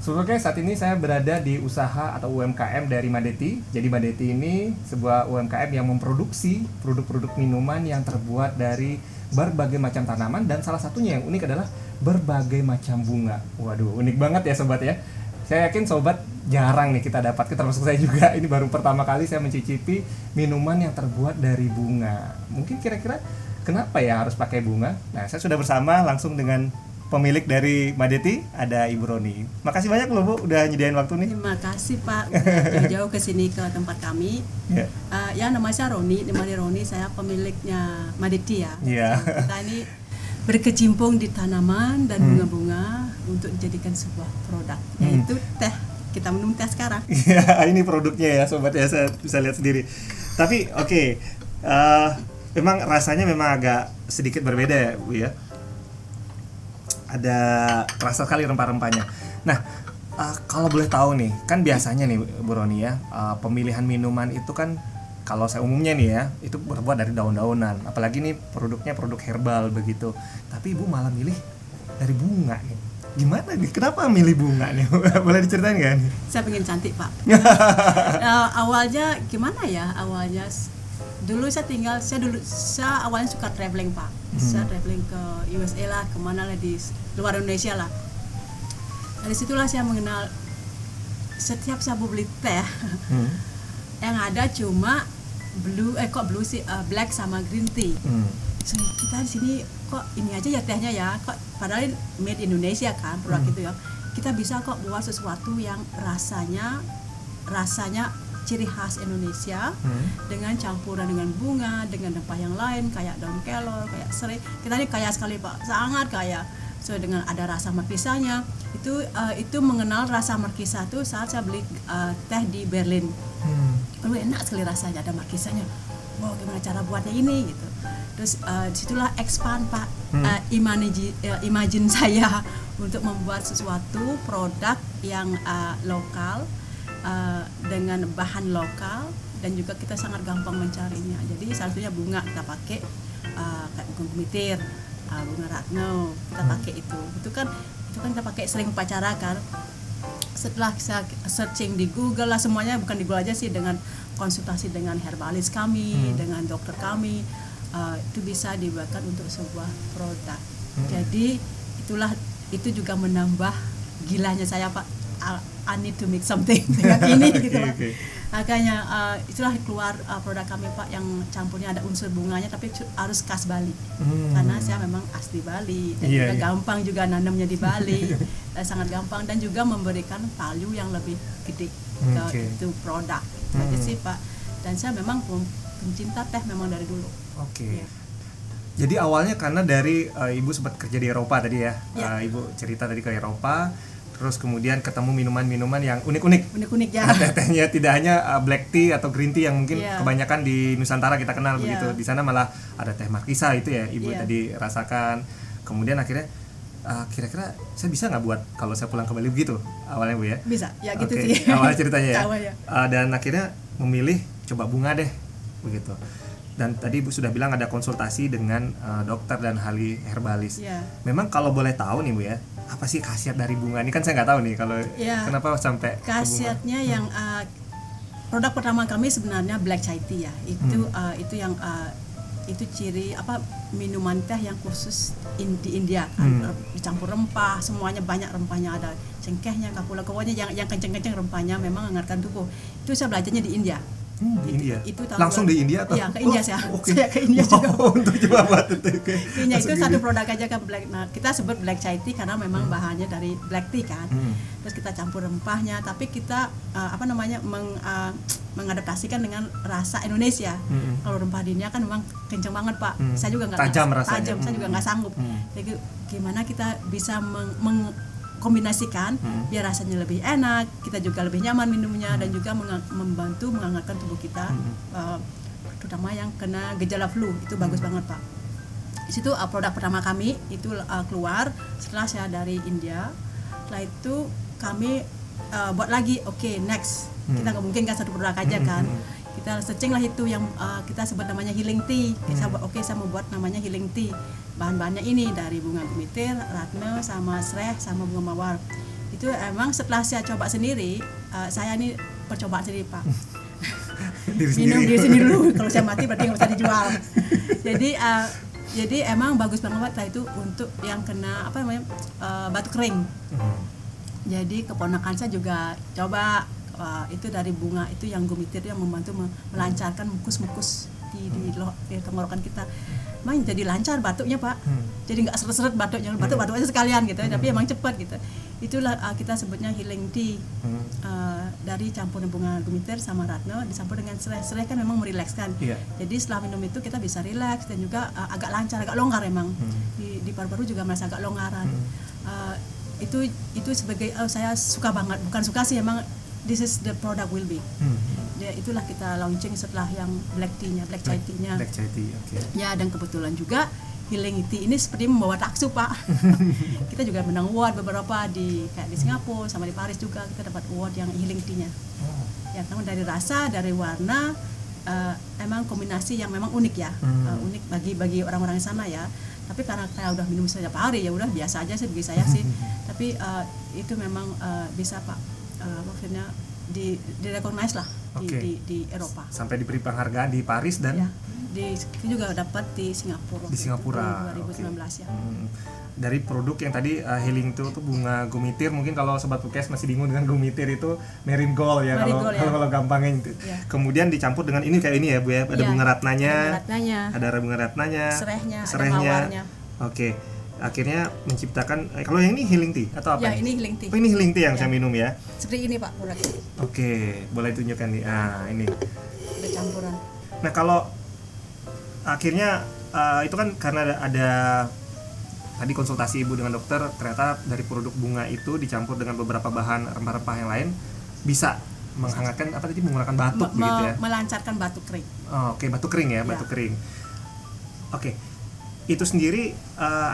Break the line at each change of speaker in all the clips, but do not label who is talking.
Sebetulnya saat ini saya berada di usaha atau UMKM dari Madeti. Jadi Madeti ini sebuah UMKM yang memproduksi produk-produk minuman yang terbuat dari berbagai macam tanaman, dan salah satunya yang unik adalah berbagai macam bunga. Waduh, unik banget ya sobat ya. Saya yakin sobat jarang nih kita dapatkan, termasuk saya juga. Ini baru pertama kali saya mencicipi minuman yang terbuat dari bunga. Mungkin kira-kira kenapa ya harus pakai bunga? Nah, saya sudah bersama langsung dengan pemilik dari Madeti, ada Ibu Roni. Makasih banyak loh Bu, udah nyediain waktu nih.
Terima kasih Pak, udah jauh ke sini ke tempat kami.
Yeah.
Ya nama saya Roni, saya pemiliknya Madeti ya.
Yeah.
Kita ini berkecimpung di tanaman dan bunga-bunga untuk dijadikan sebuah produk, yaitu teh. Kita minum teh sekarang.
Iya, ini produknya ya sobat ya, saya bisa lihat sendiri. Tapi oke, memang rasanya memang agak sedikit berbeda ya Bu ya. Ada terasa sekali rempah-rempahnya. Nah, kalau boleh tahu nih, kan biasanya nih Bu Roni ya, pemilihan minuman itu kan kalau saya umumnya nih ya, itu berbuat dari daun-daunan. Apalagi nih produknya produk herbal begitu. Tapi Ibu malah milih dari bunga nih. Gimana nih? Kenapa milih bunga nih? Boleh diceritain nggak nih?
Saya pengen cantik Pak. Awalnya gimana ya? Dulu saya awalnya suka traveling Pak. Saya traveling ke USA lah, kemana lah di luar Indonesia lah. Dari situlah saya mengenal, setiap saya beli teh yang ada cuma black sama green tea. So, kita di sini kok ini aja ya tehnya ya, kok padahal made Indonesia kan produk itu ya. Kita bisa kok buat sesuatu yang rasanya ciri khas Indonesia dengan campuran dengan bunga, dengan rempah yang lain kayak daun kelor, kayak serai. Kita ini kaya sekali Pak, sangat kaya. So dengan ada rasa markisanya, itu mengenal rasa markisa itu saat saya beli teh di Berlin. Enak sekali rasanya, ada markisanya. Wow, gimana cara buatnya ini gitu. Terus disitulah expand Pak, imagine saya untuk membuat sesuatu produk yang lokal. Dengan bahan lokal, dan juga kita sangat gampang mencarinya. Jadi salah satunya bunga kita pakai kayak bunga kumitir, bunga ratno kita pakai itu kan kita pakai sering upacara kan. Setelah saya searching di Google lah, semuanya bukan di Google aja sih, dengan konsultasi dengan herbalis kami, dengan dokter kami, itu bisa dibuatkan untuk sebuah produk. Jadi itu juga menambah gilanya saya Pak. I need to make something dengan ini gitu lah. Makanya itulah keluar produk kami Pak, yang campurnya ada unsur bunganya tapi harus khas Bali. Karena saya memang asli Bali dan juga gampang juga nanamnya di Bali. Sangat gampang, dan juga memberikan value yang lebih gede ke itu produk. Itu sih Pak. Dan saya memang pencinta teh memang dari dulu.
Oke. Jadi awalnya karena dari Ibu sempat kerja di Eropa tadi ya. Ibu cerita tadi ke Eropa. Terus kemudian ketemu minuman-minuman yang unik-unik
ya.
Teh-tehnya tidak hanya black tea atau green tea yang mungkin kebanyakan di Nusantara kita kenal begitu. Di sana malah ada teh markisa itu ya Ibu tadi rasakan. Kemudian akhirnya kira-kira saya bisa nggak buat kalau saya pulang ke Bali begitu awalnya Bu ya?
Bisa, ya gitu sih.
Awal ceritanya ya.
Awal, ya.
Dan akhirnya memilih coba bunga deh begitu. Dan tadi Ibu sudah bilang ada konsultasi dengan dokter dan ahli herbalis. Memang kalau boleh tahu nih Bu ya, apa sih khasiat dari bunga ini? Kan saya nggak tahu nih kalau kenapa sampai
khasiatnya yang produk pertama kami sebenarnya black chai tea ya. Itu yang itu ciri minuman teh yang khusus di India kan, dicampur rempah, semuanya banyak rempahnya, ada cengkehnya, kapula, pokoknya yang kenceng-kenceng rempahnya, memang menghangatkan tubuh. Itu saya belajarnya di India.
India. Itu langsung di India atau?
Iya, ke India saya ke India juga.
Untuk coba buat itu.
Kayaknya itu satu produk aja kan black. Nah, kita sebut black chai tea karena memang bahannya dari black tea kan. Terus kita campur rempahnya, tapi kita mengadaptasikan dengan rasa Indonesia. Kalau rempah di India kan memang kenceng banget Pak. Saya juga nggak
tajam rasanya.
Saya juga nggak sanggup. Jadi gimana kita bisa kombinasikan biar rasanya lebih enak, kita juga lebih nyaman minumnya, dan juga membantu menghangatkan tubuh kita, terutama yang kena gejala flu. Itu bagus banget Pak. Di situ produk pertama kami itu keluar setelah saya dari India. Setelah itu kami buat lagi, next. Kita nggak mungkin kan satu produk aja kan. Kita searching lah itu yang kita sebut namanya healing tea. Saya mau buat namanya healing tea. Bahan-bahannya ini dari bunga kumitir, ratna, sama sereh, sama bunga mawar. Itu emang setelah saya coba sendiri, saya ini percobaan sendiri Pak. Minum diri sendiri dulu, kalau saya mati berarti nggak usah dijual. Jadi emang bagus banget Pak itu untuk yang kena batuk kering. Jadi keponakan saya juga coba itu dari bunga itu yang gumitir yang membantu melancarkan mukus-mukus di tenggorokan kita. Emang jadi lancar batuknya Pak. Jadi nggak seret-seret batuknya, batuk aja sekalian gitu. Tapi emang cepat gitu. Itulah kita sebutnya healing tea. Dari campuran bunga gumitir sama ratno dicampur dengan serai. Serai kan memang merilekskan. Jadi setelah minum itu kita bisa rileks dan juga agak lancar, agak longgar emang. Di paru-paru juga merasa agak longgaran. Itu sebagai saya suka banget, bukan suka sih, emang this is the product will be. Itulah kita launching setelah yang black chai tea-nya.
Black chai tea, oke.
Ya, dan kebetulan juga healing tea ini seperti membawa taksu Pak. Kita juga menang award beberapa kayak di Singapura sama di Paris juga kita dapat award yang healing tea-nya. Ya, namun dari rasa, dari warna, emang kombinasi yang memang unik ya, unik bagi orang-orang di sana ya. Tapi karena saya udah minum setiap hari ya udah biasa aja sih bagi saya sih. Tapi itu memang bisa Pak, maksudnya di-recognize lah di Eropa.
Sampai diberi penghargaan di Paris dan
ya, juga dapat di Singapura.
Di Singapura.
2019 ya.
Dari produk yang tadi healing itu tuh bunga gumitir, mungkin kalau sobat Pukes masih bingung dengan gumitir itu marigold ya, kalau gampangnya itu. Ya. Kemudian dicampur dengan ini kayak ini ya Bu ya, ada bunga ratnanya. Ada bunga ratnanya. Serehnya. Ada oke. Akhirnya menciptakan kalau yang ini healing tea atau apa?
Ya, ini healing tea.
Oh, ini healing tea yang saya minum ya.
Seperti ini Pak produknya.
Oke, boleh tunjukkan nih. Ini.
Ada campuran.
Nah, kalau akhirnya itu kan karena ada tadi konsultasi Ibu dengan dokter, ternyata dari produk bunga itu dicampur dengan beberapa bahan rempah-rempah yang lain bisa menghangatkan menggunakan batuk begitu ya.
Melancarkan batuk kering.
Oke, batuk kering ya, batuk kering. Oke. Itu sendiri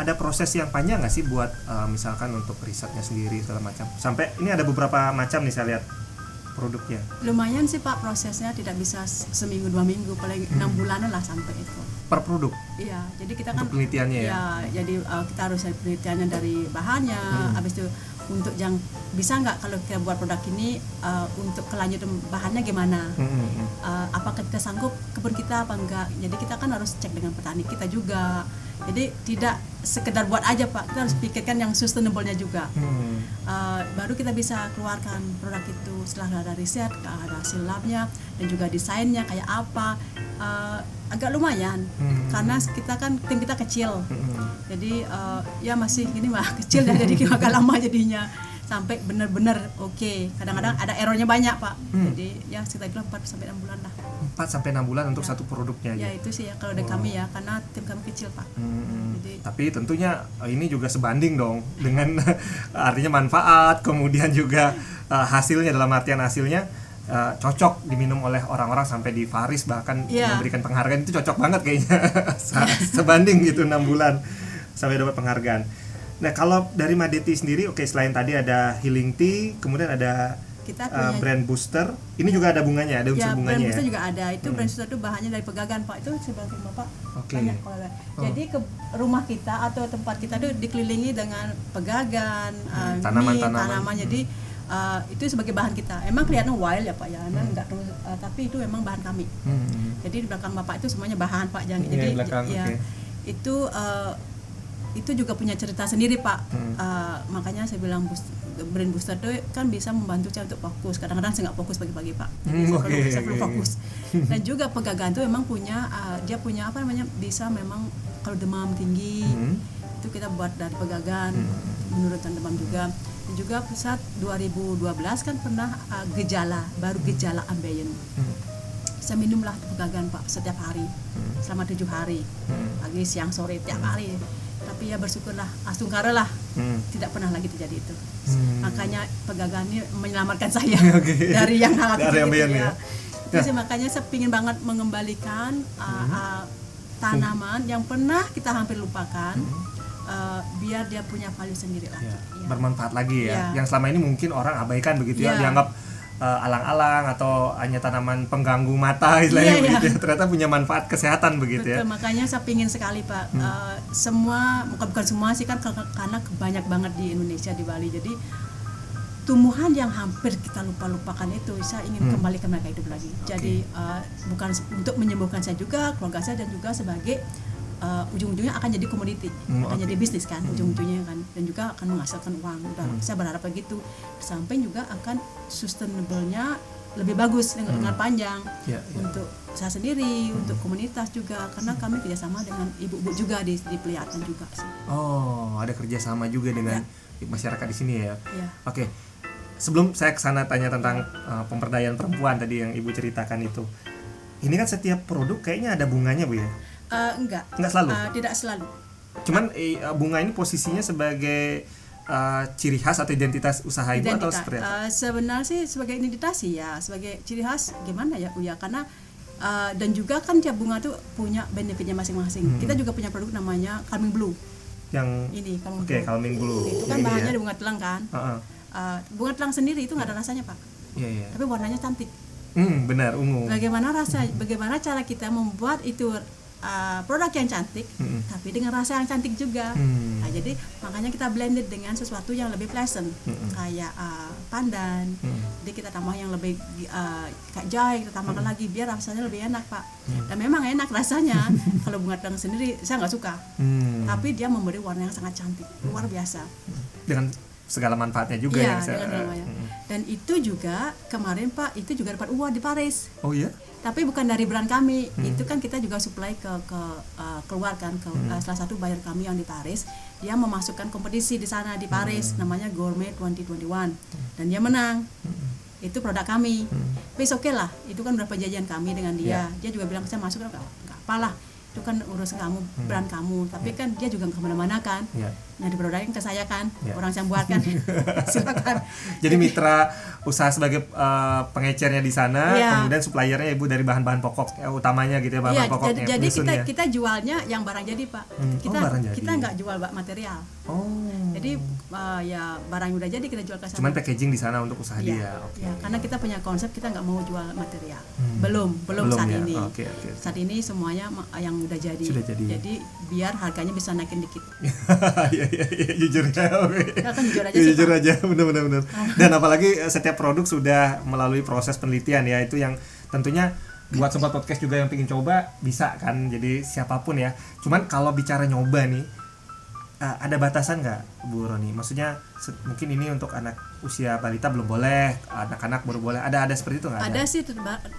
ada proses yang panjang nggak sih buat misalkan untuk risetnya sendiri segala macam? Sampai ini ada beberapa macam nih saya lihat produknya.
Lumayan sih Pak, prosesnya tidak bisa seminggu 2 minggu, paling 6 bulanan lah sampai itu.
Per produk?
Iya, jadi kita kan
untuk penelitiannya ya.
Jadi kita harus ada penelitiannya dari bahannya, habis itu untuk yang bisa nggak kalau kita buat produk ini untuk kelanjutan bahannya gimana? Apakah kita sanggup kebun kita apa enggak? Jadi kita kan harus cek dengan petani kita juga. Jadi tidak sekedar buat aja Pak, kita harus pikirkan yang sustainable-nya juga. Baru kita bisa keluarkan produk itu setelah ada riset, ada hasil labnya dan juga desainnya kayak apa. Agak lumayan karena kita kan tim kita kecil. Jadi ya masih gini mah kecil ya, jadi agak lama jadinya sampai benar-benar oke. Kadang-kadang ada errornya banyak Pak. Jadi ya sekitar 4-6 bulan lah. 4-6
bulan untuk satu produknya
ya. Ya itu sih ya kalau dari kami ya, karena tim kami kecil Pak. Jadi,
tapi tentunya ini juga sebanding dong dengan artinya manfaat, kemudian juga hasilnya, dalam artian hasilnya cocok diminum oleh orang-orang sampai di Paris bahkan memberikan penghargaan, itu cocok banget kayaknya. Sebanding gitu 6 bulan sampai dapat penghargaan. Nah, kalau dari Madeti sendiri, selain tadi ada healing tea, kemudian ada
kita punya
brand booster. Ini juga ada bunganya, ada unsur bunganya.
Brand booster juga ada. Itu brand booster itu bahannya dari pegagan Pak. Itu sebelah rumah Pak. Banyak kalau jadi ke rumah kita atau tempat kita itu dikelilingi dengan pegagan, tanaman. Jadi itu sebagai bahan kita. Emang kelihatan wild ya Pak ya, enggak tapi itu memang bahan kami. Jadi di belakang Bapak itu semuanya bahan Pak. Jadi itu juga punya cerita sendiri Pak. Makanya saya bilang brand booster itu kan bisa membantu saya untuk fokus. Kadang-kadang saya nggak fokus pagi-pagi Pak. Jadi saya perlu fokus. Dan juga pegagan itu memang punya dia punya bisa memang kalau demam tinggi itu kita buat dari pegagan, menurunkan demam juga. Dan juga saat 2012 kan pernah gejala ambeien. Saya minumlah pegagan Pak setiap hari selama 7 hari, pagi, siang, sore, tiap hari. Tapi ya bersyukurlah, asungkara lah, tidak pernah lagi terjadi itu. Makanya pegagan ini menyelamatkan saya dari yang hal itu ya. Jadi makanya saya ingin banget mengembalikan tanaman yang pernah kita hampir lupakan, biar dia punya value sendiri lagi.
Bermanfaat lagi ya. Yang selama ini mungkin orang abaikan begitu ya, dianggap alang-alang atau hanya tanaman pengganggu mata istilahnya begitu ya. Ternyata punya manfaat kesehatan begitu. Betul,
ya. Makanya saya pingin sekali Pak, semua bukan semua sih kan, karena banyak banget di Indonesia, di Bali. Jadi tumbuhan yang hampir kita lupakan itu saya ingin kembalikan mereka hidup lagi. Jadi bukan untuk menyembuhkan saya juga, keluarga saya, dan juga sebagai ujung-ujungnya akan jadi komoditi, akan jadi bisnis kan ujung-ujungnya kan, dan juga akan menghasilkan uang. Saya berharap begitu. Samping juga akan sustainable-nya lebih bagus dengan panjang untuk saya sendiri, untuk komunitas juga, karena kami kerjasama dengan ibu-ibu juga di Peliatan juga sih.
Oh, ada kerjasama juga dengan masyarakat di sini ya. Oke. Sebelum saya kesana tanya tentang pemberdayaan perempuan tadi yang Ibu ceritakan itu, ini kan setiap produk kayaknya ada bunganya Bu ya?
Enggak
selalu?
Tidak selalu.
Cuman bunga ini posisinya sebagai ciri khas atau identitas usaha Ibu atau seperti apa?
Sebenarnya sih sebagai identitas ya, sebagai ciri khas gimana ya Uya, karena dan juga kan tiap bunga tuh punya benefitnya masing-masing. Kita juga punya produk namanya Calming Blue.
Yang
ini Calming
Blue. Calming Blue.
Itu kan bahannya dari bunga telang kan. Bunga telang sendiri itu nggak ada rasanya Pak. Tapi warnanya cantik.
Benar, ungu.
Bagaimana cara kita membuat itu produk yang cantik, tapi dengan rasa yang cantik juga. Nah, jadi makanya kita blended dengan sesuatu yang lebih pleasant, kayak pandan. Jadi kita tambah yang lebih kayak jahe, kita tambahkan lagi biar rasanya lebih enak Pak. Dan memang enak rasanya. Kalau bunga telang sendiri saya nggak suka, tapi dia memberi warna yang sangat cantik, luar biasa. Dengan
segala manfaatnya juga
ya. Dan itu juga kemarin Pak, itu juga dapat award di Paris.
Oh iya?
Tapi bukan dari brand kami, itu kan kita juga supply ke keluar kan ke salah satu buyer kami yang di Paris. Dia memasukkan kompetisi di sana di Paris, namanya Gourmet 2021, dan dia menang. Itu produk kami. Tapi oke lah, itu kan udah perjanjian kami dengan dia. Dia juga bilang saya masuk nggak apalah, itu kan urusan kamu, brand kamu. Tapi kan dia juga nggak kemana-mana kan. Nah di produknya ke saya kan, orang yang buat kan. Silakan.
Jadi mitra usaha sebagai pengecernya di sana, kemudian suppliernya Ibu dari bahan-bahan pokok utamanya gitu ya, bahan pokoknya.
Jadi kita jualnya yang barang jadi Pak. Kita nggak jual material. Jadi ya barang udah jadi kita jual ke sana.
Cuman packaging di sana untuk usaha dia.
Karena kita punya konsep kita nggak mau jual material. Belum saat ini. Saat ini semuanya yang udah jadi.
Sudah jadi.
Jadi biar harganya bisa naikin dikit.
Jujur ya. Jujur aja, benar. Dan apalagi setiap produk sudah melalui proses penelitian ya, itu yang tentunya buat sobat podcast juga yang pengen coba bisa kan, jadi siapapun ya. Cuman kalau bicara nyoba nih, ada batasan nggak Bu Roni? Maksudnya mungkin ini untuk anak usia balita belum boleh, anak-anak baru boleh. Ada seperti itu nggak?
Ada sih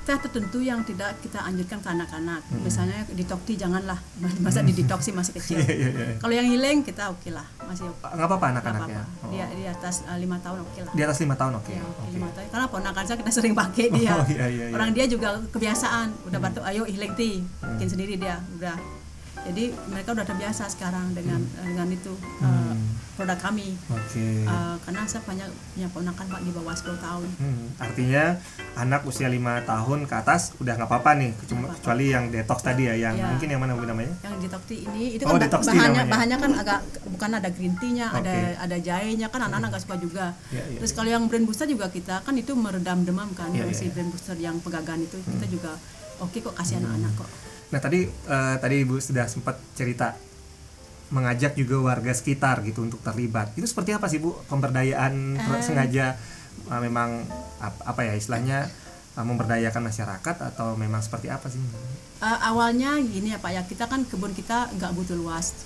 tertentu yang tidak kita anjurkan ke anak-anak. Misalnya ditokti janganlah, masa ditoksi masih kecil. Kalau yang healing kita oke lah, masih oke.
Nggak apa-apa anak-anaknya.
Di atas 5 tahun oke lah.
Di atas 5 tahun oke.
5 tahun. Karena ponakan saya kita sering pakai dia. Orang dia juga kebiasaan, udah batuk ayo healing tea, bikin sendiri dia, udah. Jadi mereka udah terbiasa sekarang dengan itu produk kami. Karena saya punya ponakan Pak di bawah 10 tahun.
Artinya anak usia 5 tahun ke atas udah nggak apa-apa nih, kecuali yang detox tadi ya, yang mungkin yang mana namanya?
Yang detox tea ini itu kan bahannya kan agak bukan ada green tea-nya, ada jahenya kan anak-anak nggak suka juga. Terus kalau yang brain booster juga kita kan itu meredam demam kan, si brain booster yang pegagan itu kita juga oke kok kasih anak-anak kok.
Nah tadi Ibu sudah sempat cerita mengajak juga warga sekitar gitu untuk terlibat. Itu seperti apa sih Bu pemberdayaan sengaja memang apa ya istilahnya memberdayakan masyarakat atau memang seperti apa sih?
Awalnya gini ya Pak ya, kita kan kebun kita nggak butuh luas,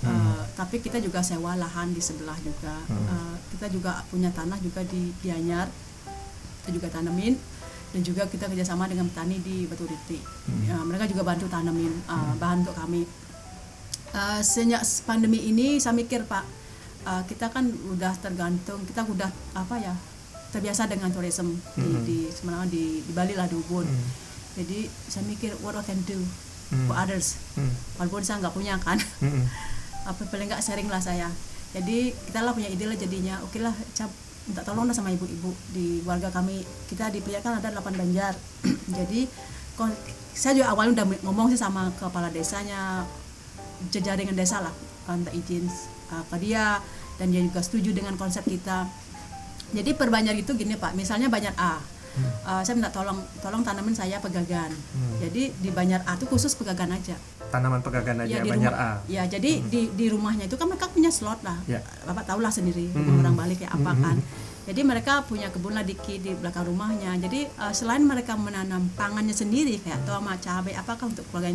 tapi kita juga sewa lahan di sebelah juga. Kita juga punya tanah juga di Gianyar, kita juga tanemin. Dan juga kita kerjasama dengan petani di Batu Riti. Mereka juga bantu tanemin bahan untuk kami. Sejak pandemi ini saya mikir Pak, kita kan udah tergantung, kita udah terbiasa dengan tourism sebenarnya di Bali lah, di Ubud. Jadi saya mikir what I can do for others. Walaupun saya nggak punya kan, paling nggak sharing lah saya. Jadi kita lah punya ide lah jadinya, oke lah minta tolong sama ibu-ibu di warga kami. Kita di Peliat kan ada 8 banjar. Jadi saya juga awalnya udah ngomong sih sama kepala desanya, jejaringan desa lah, minta izin ke dia, dan dia juga setuju dengan konsep kita. Jadi per banjar itu gini Pak, misalnya banjar A, saya minta tolong tanamin saya pegagan. Jadi di banjar A itu khusus pegagan aja.
Tanaman pegagan aja, banjar A.
Ya, jadi di rumahnya itu kan mereka punya slot lah. Bapak tahu lah sendiri rumah orang Bali kayak apa kan. Jadi mereka punya kebun lah dikit di belakang rumahnya. Jadi selain mereka menanam pangannya sendiri kayak tomat, cabai, apakah untuk keluarga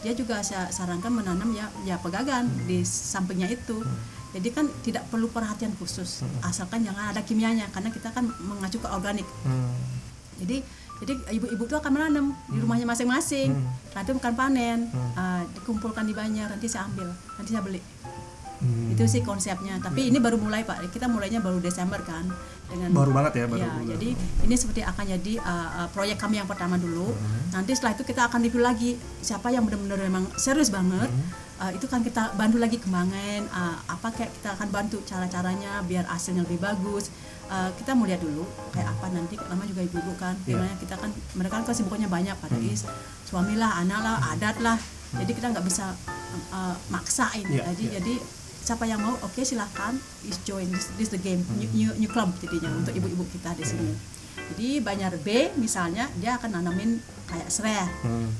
dia juga saya sarankan menanam ya pegagan di sampingnya itu. Jadi kan tidak perlu perhatian khusus, asalkan jangan ada kimianya karena kita kan mengacu ke organik. Jadi ibu-ibu itu akan menanam di rumahnya masing-masing. Nanti bukan panen, dikumpulkan di banyak, nanti saya ambil, nanti saya beli. Itu sih konsepnya. Tapi ini baru mulai Pak. Kita mulainya baru Desember kan.
Baru banget ya, baru.
Ya, jadi ini seperti akan jadi proyek kami yang pertama dulu. Nanti setelah itu kita akan review lagi siapa yang benar-benar memang serius banget. Itu kan kita bantu lagi kembangin. Kayak kita akan bantu cara-caranya biar hasilnya lebih bagus. Kita mau lihat dulu kayak apa nanti. Lama juga ibu-ibu kan. Gimana kita kan mereka kan kesibukannya banyak pada suami lah, anak lah, adat lah. Jadi kita nggak bisa maksain. Jadi siapa yang mau, oke silahkan join this the game, new club jadinya untuk ibu-ibu kita di sini. Jadi Banjar B misalnya dia akan nanamin kayak serai.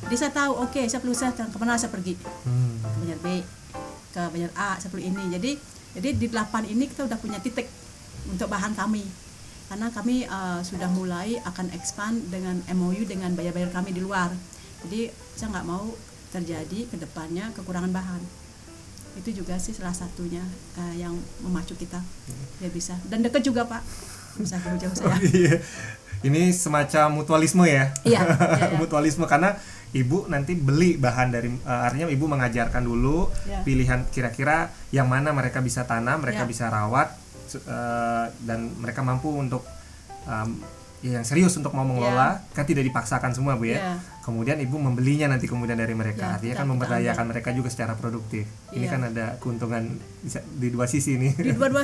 Jadi saya tahu saya perlu kemana saya pergi, ke Banjar B, ke Banjar A, saya perlu ini. Jadi di 8 ini kita udah punya titik untuk bahan kami. Karena kami sudah mulai akan expand dengan MOU dengan bayar-bayar kami di luar. Jadi saya nggak mau terjadi ke depannya kekurangan bahan. Itu juga sih salah satunya yang memacu kita biar bisa, dan dekat juga Pak, bisa jauh-jauh saya.
Ini semacam mutualisme ya.
Iya.
Mutualisme karena ibu nanti beli bahan dari artinya ibu mengajarkan dulu pilihan kira-kira yang mana mereka bisa tanam, mereka bisa rawat dan mereka mampu untuk yang serius untuk mau mengelola, kan tidak dipaksakan semua Bu ya. Kemudian ibu membelinya nanti kemudian dari mereka, artinya kan memberdayakan mereka juga secara produktif. Ini kan ada keuntungan di dua sisi nih. Di dua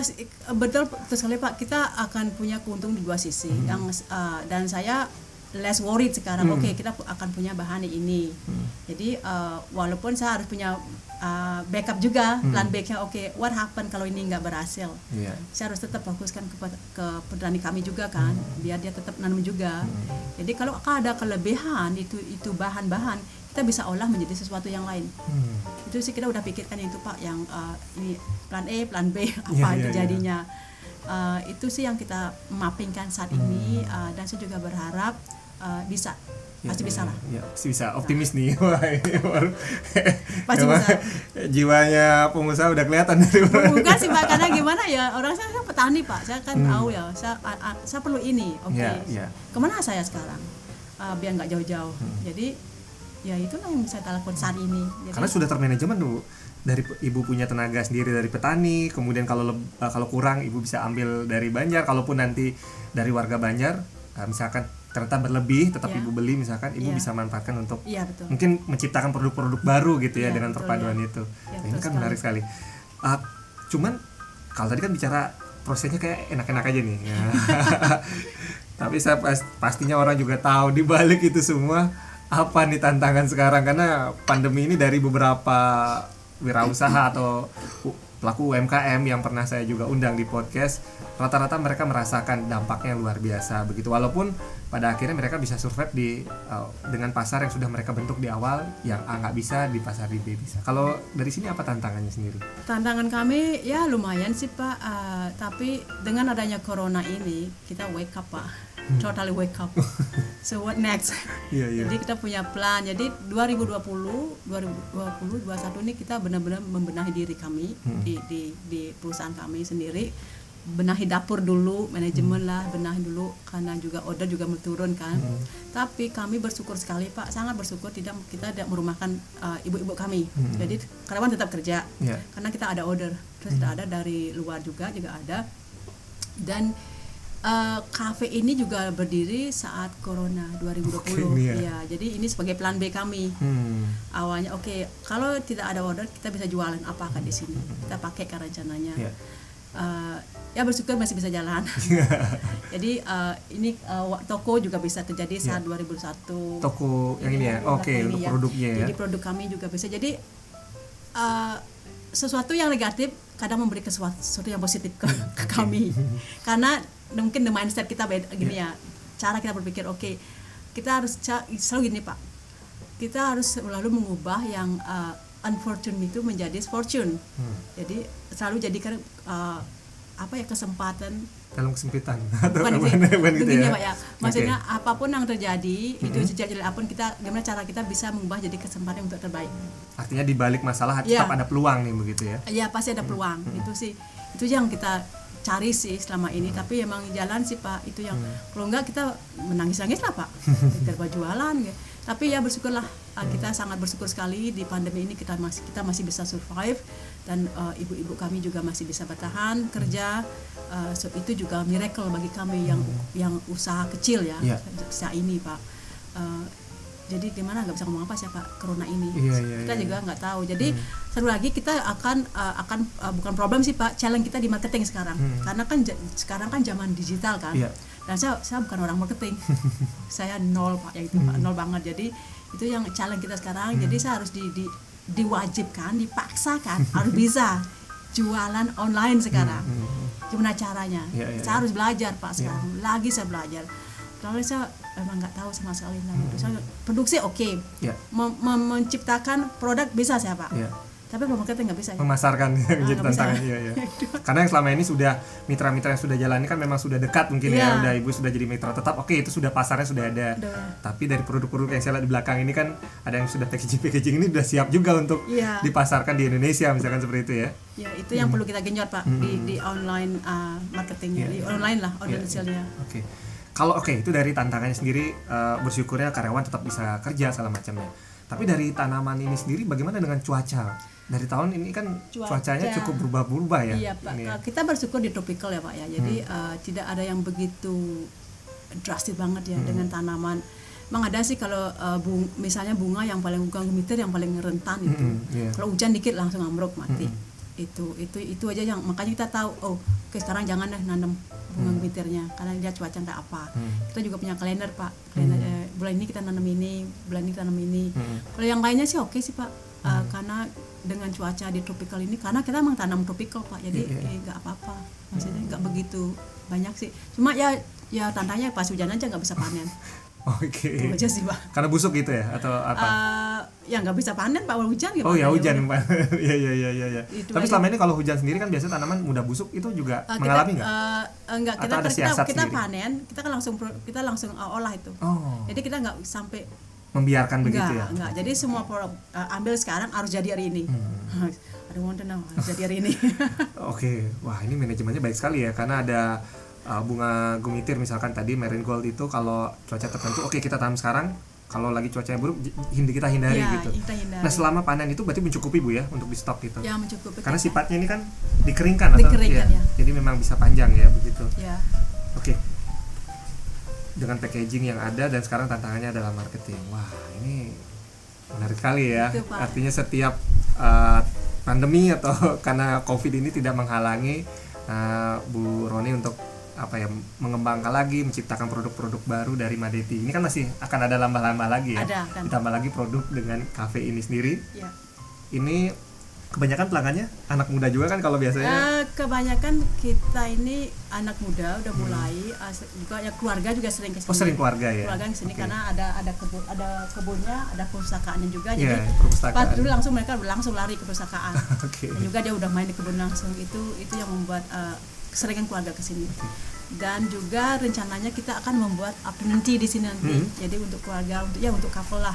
betul sekali Pak, kita akan punya keuntungan di dua sisi. Dan saya less worried sekarang. Kita akan punya bahan ini. Jadi walaupun saya harus punya backup juga, plan B-nya what happen kalau ini nggak berhasil. Saya harus tetap fokuskan ke petani kami juga kan, biar dia tetap nanam juga. Jadi kalau ada kelebihan itu bahan-bahan, kita bisa olah menjadi sesuatu yang lain. Itu sih kita udah pikirkan itu Pak, yang ini plan A, plan B itu jadinya. Itu sih yang kita mappingkan saat ini, dan saya juga berharap bisa. Pasti bisa lah.
Pasti bisa. Optimis nih.
Pasti bisa.
Jiwanya pengusaha udah kelihatan dari
bukan sih Pak, karena gimana ya, orang saya petani Pak, saya kan tahu ya, saya perlu ini. Kemana saya sekarang? Biar nggak jauh-jauh. Jadi ya itulah yang saya lakukan saat ini. Jadi,
karena sudah termanajemen dulu. Dari ibu punya tenaga sendiri dari petani, kemudian kalau kurang ibu bisa ambil dari Banjar, kalaupun nanti dari warga Banjar misalkan ternyata berlebih, tetap ibu beli misalkan, ibu bisa manfaatkan untuk mungkin menciptakan produk-produk baru gitu ya, dengan perpaduan itu. Ini kan menarik sekali. Cuman kalau tadi kan bicara prosesnya kayak enak-enak aja nih. Tapi saya pastinya orang juga tahu di balik itu semua apa nih tantangan sekarang, karena pandemi ini dari beberapa wirausaha atau pelaku UMKM yang pernah saya juga undang di podcast, rata-rata mereka merasakan dampaknya luar biasa begitu, walaupun pada akhirnya mereka bisa survive dengan pasar yang sudah mereka bentuk di awal, yang A nggak bisa di pasar di B bisa. Kalau dari sini apa tantangannya sendiri?
Tantangan kami ya lumayan sih Pak, tapi dengan adanya corona ini kita wake up Pak. Totally wake up. So what next? Jadi kita punya plan. Jadi 2021 ini kita benar-benar membenahi diri kami di perusahaan kami sendiri. Benahi dapur dulu, manajemen lah, benahi dulu karena juga order juga menurun kan. Tapi kami bersyukur sekali Pak, sangat bersyukur kita tidak merumahkan ibu-ibu kami. Jadi karyawan tetap kerja karena kita ada order. Terus ada dari luar juga ada. Dan kafe ini juga berdiri saat Corona 2020. Jadi ini sebagai plan B kami. Awalnya kalau tidak ada order kita bisa jualan apakah di sini. Kita pakai kan rencananya. Ya bersyukur masih bisa jalan. Jadi ini toko juga bisa terjadi saat 2021.
Toko yang ini ya. Untuk produknya ya.
Jadi produk kami juga bisa. Jadi sesuatu yang negatif kadang memberi sesuatu yang positif ke kami. Karena mungkin the mindset kita beda gini ya, cara kita berpikir kita harus selalu gini Pak, kita harus selalu mengubah yang unfortunate itu menjadi fortune. Jadi selalu jadikan kesempatan
dalam kesempitan atau
bukan
gitu
begini
ya.
Pak ya. Maksudnya apapun yang terjadi itu sejak jelek apapun gimana cara kita bisa mengubah jadi kesempatan untuk terbaik.
Artinya di balik masalah tetap ada peluang nih begitu ya.
Iya, pasti ada peluang. Itu yang kita cari sih selama ini, tapi emang jalan sih Pak itu yang kalau enggak kita menangis-nangis lah Pak. Kita jualan gitu. Tapi ya bersyukurlah, kita sangat bersyukur sekali di pandemi ini kita masih bisa survive, dan ibu-ibu kami juga masih bisa bertahan kerja. So itu juga miracle bagi kami yang usaha kecil ya. Usaha ini Pak. Jadi gimana, nggak bisa ngomong apa sih Pak, corona ini kita juga nggak tahu. Jadi satu lagi kita akan bukan problem sih Pak, challenge kita di marketing sekarang. Karena kan sekarang kan zaman digital kan. Dan saya bukan orang marketing. Saya nol Pak, ya itu Pak, nol banget. Jadi itu yang challenge kita sekarang. Jadi saya harus diwajibkan, dipaksakan harus bisa jualan online sekarang. Gimana caranya? Saya harus belajar Pak sekarang. Lagi saya belajar. Kalau saya memang nggak tahu sama sekali tentang itu. Saya produksi menciptakan produk bisa saya Pak. Tapi marketing nggak bisa.
Memasarkan menjadi tantangan. Karena yang selama ini sudah mitra-mitra yang sudah jalan ini kan memang sudah dekat mungkin ya. Udah ibu sudah jadi mitra tetap. Oke, itu sudah pasarnya sudah ada. Tapi dari produk-produk yang saya lihat di belakang ini kan ada yang sudah packaging ini sudah siap juga untuk dipasarkan di Indonesia misalkan seperti itu ya.
Ya, itu yang perlu kita genjot Pak di online marketingnya, di online lah, online sale-nya.
Kalau itu dari tantangannya sendiri, bersyukurnya karyawan tetap bisa kerja segala macamnya. Tapi dari tanaman ini sendiri bagaimana dengan cuaca? Dari tahun ini kan cuacanya cukup berubah-ubah ya.
Iya Pak, kita bersyukur di tropical ya Pak ya. Jadi tidak ada yang begitu drastis banget ya dengan tanaman. Memang ada sih kalau misalnya bunga yang paling gumitir yang paling rentan itu. Kalau hujan dikit langsung ambruk mati. Itu aja yang makanya kita tahu sekarang jangan deh nanam bunga gumitirnya karena dia cuaca entah apa. Kita juga punya kalender Pak, bulan ini kita nanam ini, bulan ini kita nanam ini. Kalau yang lainnya sih oke sih Pak, karena dengan cuaca di tropical ini, karena kita memang tanam tropical Pak, jadi nggak apa-apa, maksudnya nggak begitu banyak sih. Cuma ya tantangannya pas hujan aja nggak bisa panen. Itu aja sih Pak.
Karena busuk gitu ya atau apa?
Ya nggak bisa panen Pak, hujan gitu.
Hujan Pak. Iya. Tapi selama ini kalau hujan sendiri kan biasanya tanaman mudah busuk, itu juga mengalami nggak?
Enggak, kita panen, kita langsung olah itu. Jadi kita nggak sampai
membiarkan begitu ya.
Enggak. Jadi semua produk ambil sekarang harus jadi hari ini. Ada want to know harus jadi hari ini.
Wah, ini manajemennya baik sekali ya, karena ada bunga gumitir misalkan tadi marigold itu kalau cuaca tertentu kita tanam sekarang, kalau lagi cuacanya buruk kita hindari gitu. Nah, selama panen itu berarti mencukupi Bu ya untuk di stok gitu.
Ya, mencukupi.
Karena sifatnya ini kan dikeringkan atau ya. Jadi memang bisa panjang ya begitu.
Ya.
Dengan packaging yang ada dan sekarang tantangannya adalah marketing. Wah, ini menarik sekali ya. Artinya setiap pandemi atau karena Covid ini tidak menghalangi Bu Roni untuk mengembangkan lagi, menciptakan produk-produk baru dari Madeti. Ini kan masih akan ada lambah-lambah lagi ya. Ditambah lagi produk dengan cafe ini sendiri. Ini kebanyakan pelanggannya anak muda juga kan kalau biasanya?
Kebanyakan kita ini anak muda udah mulai, juga ya keluarga juga sering kesini.
Sering keluarga ya.
Keluarga kesini karena ada kebunnya, ada perpustakaannya juga.
Jadi
pas dulu mereka langsung lari ke perpustakaan. Dan juga dia udah main di kebun langsung. Itu yang membuat keseringan keluarga kesini. Dan juga rencananya kita akan membuat afternoon tea di sini nanti. Jadi untuk keluarga, untuk couple lah.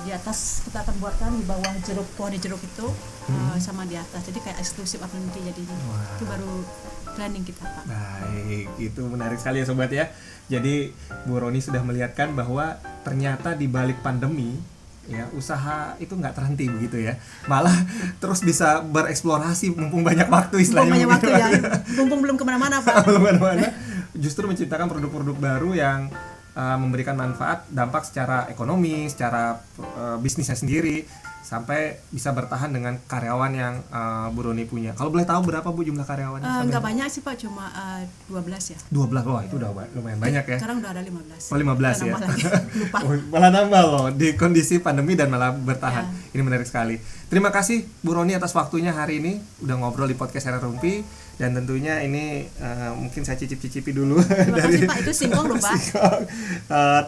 Di atas kita akan buatkan di bawah pohon jeruk itu, sama di atas. Jadi kayak eksklusif afternoon tea jadinya. Itu baru planning kita Pak.
Baik, itu menarik sekali ya sobat ya. Jadi Bu Roni sudah melihatkan bahwa ternyata di balik pandemi ya usaha itu nggak terhenti begitu ya, malah terus bisa bereksplorasi mumpung banyak waktu istilahnya.
Mumpung belum kemana-mana Pak.
Justru menciptakan produk-produk baru yang memberikan manfaat, dampak secara ekonomi, secara bisnisnya sendiri, sampai bisa bertahan dengan karyawan yang Bu Roni punya. Kalau boleh tahu berapa Bu jumlah karyawannya?
Nggak banyak sih Pak, cuma 12 ya.
12, wah itu udah lumayan banyak ya.
Sekarang udah ada 15.
15 ya.
Lupa.
Malah nambah loh di kondisi pandemi dan malah bertahan. Ini menarik sekali. Terima kasih Bu Roni atas waktunya hari ini, udah ngobrol di podcast Era Rumpi. Dan tentunya ini mungkin saya cicip-cicipi dulu.
Terima kasih Pak, itu singkong loh Pak.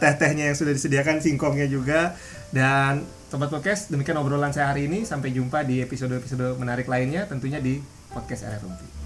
Teh-tehnya yang sudah disediakan, singkongnya juga. Dan Sobat Podcast, demikian obrolan saya hari ini. Sampai jumpa di episode-episode menarik lainnya, tentunya di podcast Era Rumpi.